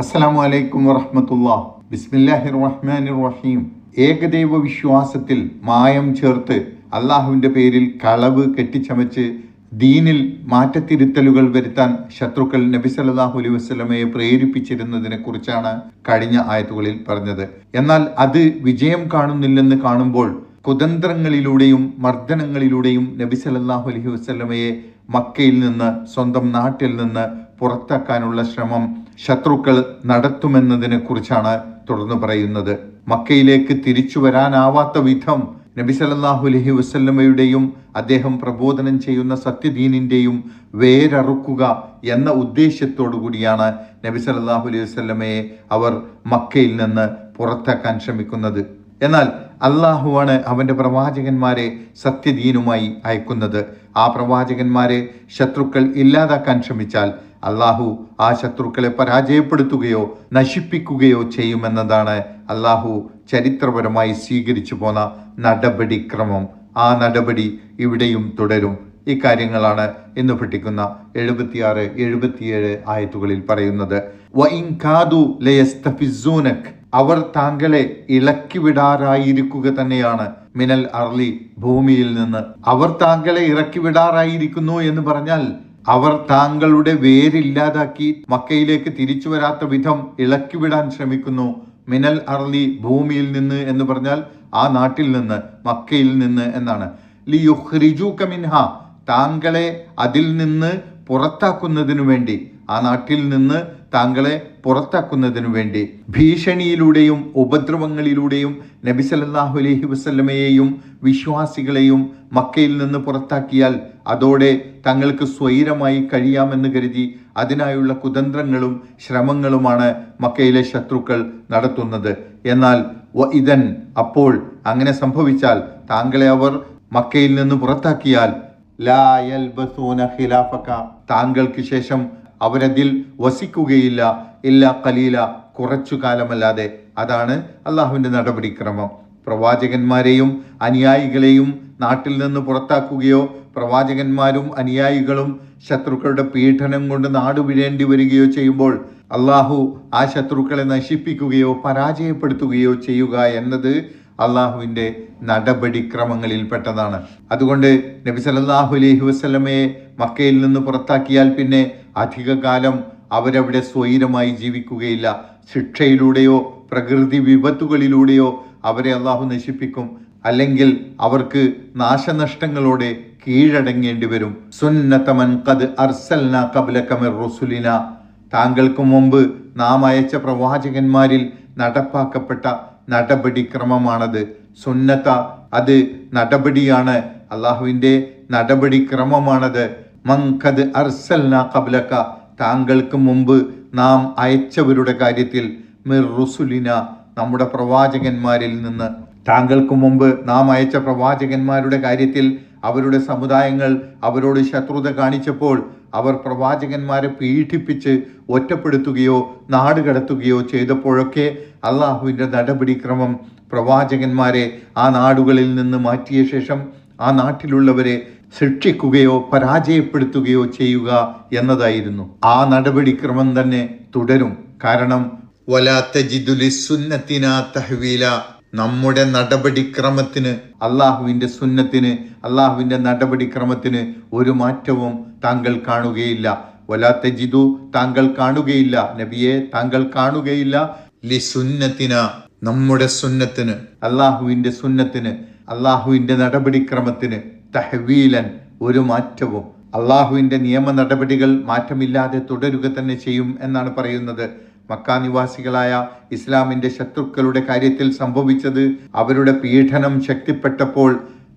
അസ്സലാമു അലൈക്കും വറഹ്മത്തുള്ളാഹി. ബിസ്മില്ലാഹിർ റഹ്മാനിർ റഹീം. ഏകദൈവ വിശ്വാസത്തിൽ മായം ചേർത്ത് അള്ളാഹുവിൻ്റെ പേരിൽ കളവ് കെട്ടിച്ചമച്ച് ദീനിൽ മാറ്റത്തിരുത്തലുകൾ വരുത്താൻ ശത്രുക്കൾ നബി സല്ലല്ലാഹു അലൈഹി വസല്ലമയെ പ്രേരിപ്പിച്ചിരുന്നതിനെ കുറിച്ചാണ് കഴിഞ്ഞ ആയത്തുകളിൽ പറഞ്ഞത്. എന്നാൽ അത് വിജയം കാണുന്നില്ലെന്ന് കാണുമ്പോൾ കുതന്ത്രങ്ങളിലൂടെയും മർദ്ദനങ്ങളിലൂടെയും നബി സല്ലല്ലാഹു അലൈഹി വസല്ലമയെ മക്കയിൽ നിന്ന്, സ്വന്തം നാട്ടിൽ നിന്ന് പുറത്താക്കാനുള്ള ശ്രമം ശത്രുക്കൾ നടത്തുമെന്നതിനെ കുറിച്ചാണ് തുടർന്ന് പറയുന്നത്. മക്കയിലേക്ക് തിരിച്ചു വരാനാവാത്ത വിധം നബി സല്ലല്ലാഹു അലൈഹി വസല്ലമയുടെയും അദ്ദേഹം പ്രബോധനം ചെയ്യുന്ന സത്യദീനിൻ്റെയും വേരറുക്കുക എന്ന ഉദ്ദേശ്യത്തോടു കൂടിയാണ് നബി സല്ലല്ലാഹു അലൈഹി വസല്ലമയെ അവർ മക്കയിൽ നിന്ന് പുറത്താക്കാൻ ശ്രമിക്കുന്നത്. എന്നാൽ അള്ളാഹുവാണ് അവൻ്റെ പ്രവാചകന്മാരെ സത്യദീനുമായി അയക്കുന്നത്. ആ പ്രവാചകന്മാരെ ശത്രുക്കൾ ഇല്ലാതാക്കാൻ ശ്രമിച്ചാൽ അള്ളാഹു ആ ശത്രുക്കളെ പരാജയപ്പെടുത്തുകയോ നശിപ്പിക്കുകയോ ചെയ്യുമെന്നതാണ് അള്ളാഹു ചരിത്രപരമായി സ്വീകരിച്ചു പോന്ന നടപടിക്രമം. ആ നടപടി ഇവിടെയും തുടരും. ഇക്കാര്യങ്ങളാണ് ഇന്ന് പഠിക്കുന്ന 76, 77 ആയത്തുകളിൽ പറയുന്നത്. അവർ താങ്കളെ ഇളക്കിവിടാറായിരിക്കുക തന്നെയാണ്. മിനൽ അർലി, ഭൂമിയിൽ നിന്ന്. അവർ താങ്കളെ ഇറക്കിവിടാറായിരിക്കുന്നു എന്ന് പറഞ്ഞാൽ അവർ താങ്കളുടെ വേരില്ലാതാക്കി മക്കയിലേക്ക് തിരിച്ചു വരാത്ത വിധം ഇളക്കിവിടാൻ ശ്രമിക്കുന്നു. മിനൽ അർലി, ഭൂമിയിൽ നിന്ന് എന്ന് പറഞ്ഞാൽ ആ നാട്ടിൽ നിന്ന്, മക്കയിൽ നിന്ന് എന്നാണ്. ലിയുഖ്രിജൂക മിൻഹ, താങ്കളെ അതിൽ നിന്ന് പുറത്താക്കുന്നതിനു വേണ്ടി, ആ നാട്ടിൽ നിന്ന് താങ്കളെ പുറത്താക്കുന്നതിനു വേണ്ടി ഭീഷണിയിലൂടെയും ഉപദ്രവങ്ങളിലൂടെയും നബി സല്ലല്ലാഹു അലൈഹി വസല്ലമയെയും വിശ്വാസികളെയും മക്കയിൽ നിന്ന് പുറത്താക്കിയാൽ അതോടെ തങ്ങൾക്ക് സ്വൈരമായി കഴിയാമെന്ന് കരുതി അതിനായുള്ള കുതന്ത്രങ്ങളും ശ്രമങ്ങളുമാണ് മക്കയിലെ ശത്രുക്കൾ നടത്തുന്നത്. എന്നാൽ ഇതൻ, അപ്പോൾ അങ്ങനെ സംഭവിച്ചാൽ, താങ്കളെ അവർ മക്കയിൽ നിന്ന് പുറത്താക്കിയാൽ, ലാ യൽബസൂന ഖിലാഫക, താങ്കൾക്ക് ശേഷം അവരതിൽ വസിക്കുകയില്ല, ഇല്ല ഖലീല, കുറച്ചു കാലമല്ലാതെ. അതാണ് അള്ളാഹുവിൻ്റെ നടപടിക്രമം. പ്രവാചകന്മാരെയും അനുയായികളെയും നാട്ടിൽ നിന്ന് പുറത്താക്കുകയോ പ്രവാചകന്മാരും അനുയായികളും ശത്രുക്കളുടെ പീഡനം കൊണ്ട് നാടുവിടേണ്ടി വരികയോ ചെയ്യുമ്പോൾ അള്ളാഹു ആ ശത്രുക്കളെ നശിപ്പിക്കുകയോ പരാജയപ്പെടുത്തുകയോ ചെയ്യുക എന്നത് അള്ളാഹുവിൻ്റെ നടപടിക്രമങ്ങളിൽപ്പെട്ടതാണ്. അതുകൊണ്ട് നബി സല്ലല്ലാഹു അലൈഹി വസല്ലമയെ മക്കയിൽ നിന്ന് പുറത്താക്കിയാൽ പിന്നെ അധികകാലം അവരവിടെ സ്വൈരമായി ജീവിക്കുകയില്ല. ശിക്ഷയിലൂടെയോ പ്രകൃതി വിപത്തുകളിലൂടെയോ അവരെ അള്ളാഹു നശിപ്പിക്കും. അല്ലെങ്കിൽ അവർക്ക് നാശനഷ്ടങ്ങളോടെ കീഴടങ്ങേണ്ടി വരും. സുന്നത മൻ ഖദ് അർസൽനാ ഖബ്ലക മിർ റുസുലിന, താങ്കൾക്ക് മുമ്പ് നാം അയച്ച പ്രവാചകന്മാരിൽ നടപ്പാക്കപ്പെട്ട നടപടിക്രമമാണത്. സുന്നത്ത, അത് നടപടിയാണ്, അള്ളാഹുവിൻ്റെ നടപടിക്രമമാണത്. മൻ ഖദ് അർസൽനാ ഖബ്ലക, താങ്കൾക്ക് മുമ്പ് നാം അയച്ചവരുടെ കാര്യത്തിൽ, മിർ റുസുലിന, നമ്മുടെ പ്രവാചകന്മാരിൽ നിന്ന്. താങ്കൾക്ക് മുമ്പ് നാം അയച്ച പ്രവാചകന്മാരുടെ കാര്യത്തിൽ അവരുടെ സമുദായങ്ങൾ അവരോട് ശത്രുത കാണിച്ചപ്പോൾ അവർ പ്രവാചകന്മാരെ പീഡിപ്പിച്ച് ഒറ്റപ്പെടുത്തുകയോ നാടുകടത്തുകയോ ചെയ്തപ്പോഴൊക്കെ അള്ളാഹുവിൻ്റെ നടപടിക്രമം പ്രവാചകന്മാരെ ആ നാടുകളിൽ നിന്ന് മാറ്റിയ ശേഷം ആ നാട്ടിലുള്ളവരെ ശിക്ഷിക്കുകയോ പരാജയപ്പെടുത്തുകയോ ചെയ്യുക എന്നതായിരുന്നു. ആ നടപടിക്രമം തന്നെ തുടരും. കാരണം വലാ തജിദു ലിസുന്നത്തിനാ തഹ്വീല, നമ്മുടെ നടപടിക്രമത്തിന്, അള്ളാഹുവിൻ്റെ സുന്നത്തിന്, അള്ളാഹുവിൻ്റെ നടപടിക്രമത്തിന് ഒരു മാറ്റവും താങ്കൾ കാണുകയില്ല. വലാ തജിദു, താങ്കൾ കാണുകയില്ല, നബിയെ താങ്കൾ കാണുകയില്ല, ലിസുന്നത്തിന, നമ്മുടെ സുന്നത്തിന്, അള്ളാഹുവിൻ്റെ സുന്നത്തിന്, അള്ളാഹുവിൻ്റെ നടപടിക്രമത്തിന്, തഹ്വീലൻ, ഒരു മാറ്റവും. അള്ളാഹുവിൻ്റെ നിയമ നടപടികൾ മാറ്റമില്ലാതെ തുടരുക തന്നെ ചെയ്യും എന്നാണ് പറയുന്നത്. മക്ക നിവാസികളായ ഇസ്ലാമിൻ്റെ ശത്രുക്കളുടെ കാര്യത്തിൽ സംഭവിച്ചത്, അവരുടെ പീഡനം ശക്തിപ്പെട്ടപ്പോൾ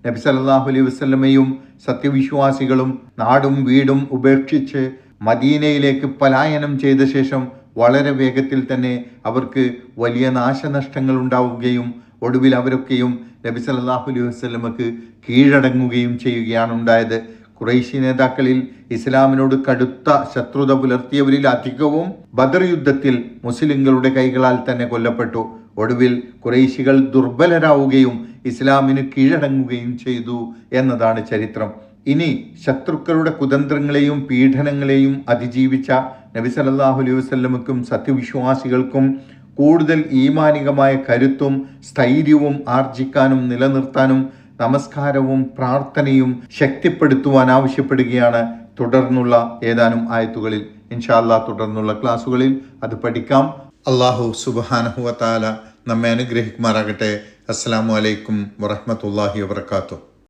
നബി സല്ലല്ലാഹു അലൈഹി വസല്ലമയും സത്യവിശ്വാസികളും നാടും വീടും ഉപേക്ഷിച്ച് മദീനയിലേക്ക് പലായനം ചെയ്ത ശേഷം വളരെ വേഗത്തിൽ തന്നെ അവർക്ക് വലിയ നാശനഷ്ടങ്ങൾ ഉണ്ടാവുകയും ഒടുവിൽ അവരൊക്കെയും നബി സല്ലല്ലാഹു അലൈഹി വസല്ലമക്ക് കീഴടങ്ങുകയും ചെയ്യുകയാണ് ഉണ്ടായത്. ഖുറൈശി നേതാക്കളിൽ ഇസ്ലാമിനോട് കടുത്ത ശത്രുത പുലർത്തിയവരിൽ അധികവും ബദർ യുദ്ധത്തിൽ മുസ്ലിങ്ങളുടെ കൈകളാൽ തന്നെ കൊല്ലപ്പെട്ടു. ഒടുവിൽ ഖുറൈശികൾ ദുർബലരാവുകയും ഇസ്ലാമിന് കീഴടങ്ങുകയും ചെയ്തു എന്നതാണ് ചരിത്രം. ഇനി ശത്രുക്കളുടെ കുതന്ത്രങ്ങളെയും പീഡനങ്ങളെയും അതിജീവിച്ച നബി സല്ലല്ലാഹു അലൈഹി വസല്ലമക്കും സത്യവിശ്വാസികൾക്കും കൂടുതൽ ഈമാനികമായ കരുത്തും സ്ഥൈര്യവും ആർജിക്കാനും നിലനിർത്താനും നമസ്കാരവും പ്രാർത്ഥനയും ശക്തിപ്പെടുത്തുവാൻ ആവശ്യപ്പെടുകയാണ് തുടർന്നുള്ള ഏതാനും ആയത്തുകളിൽ. ഇൻഷാ അല്ലാഹ് തുടർന്നുള്ള ക്ലാസ്സുകളിൽ അത് പഠിക്കാം. അല്ലാഹു സുബ്ഹാനഹു വ തആല നമ്മെ അനുഗ്രഹിക്കുമാറാകട്ടെ. അസ്സലാമു അലൈക്കും വറഹ്മത്തുള്ളാഹി വബറകാതുഹു.